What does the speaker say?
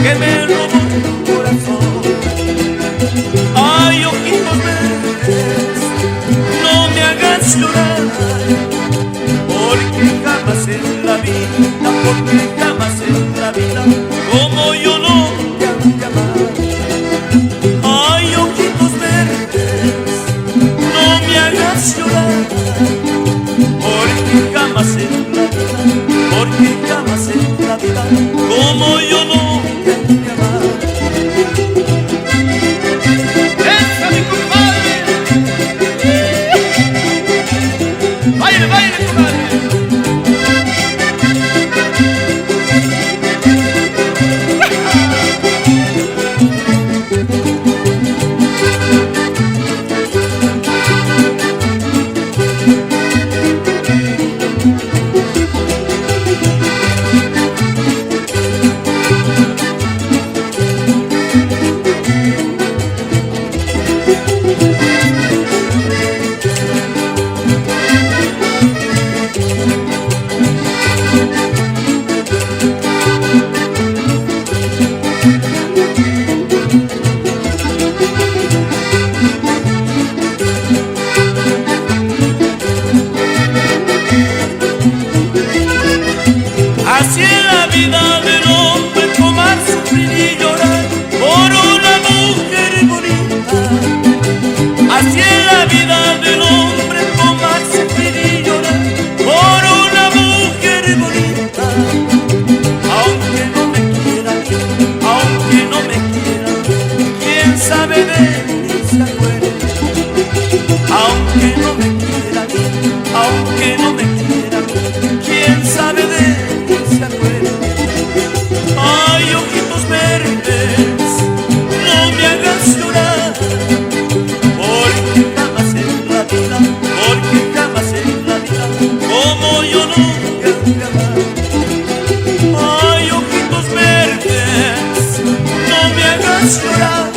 que me robó el corazón. Ay, ojitos verdes, no me hagas llorar, porque jamás en la vida, porque jamás en la vida, como yo no te han de amar. Ay, ojitos verdes, no me hagas llorar, porque jamás en la vida, porque jamás en la vida, como yo no te han de amar. ¡Esa, mi compadre! ¡Baile, baile, compadre! Así es la vida del hombre, tomar, sufrir y llorar por una mujer bonita. Así es la vida del hombre, tomar, sufrir y llorar por una mujer bonita. Aunque no me quiera, aunque no me quiera, quién sabe de mí se acuerde. Aunque no me quiera, aunque no me quiera, quién sabe de mí se acuerde. Ay, ojitos verdes, no me hagas llorar, porque jamás en la vida, porque jamás en la vida, como yo nunca te amar. Ay, ojitos verdes, no me hagas llorar,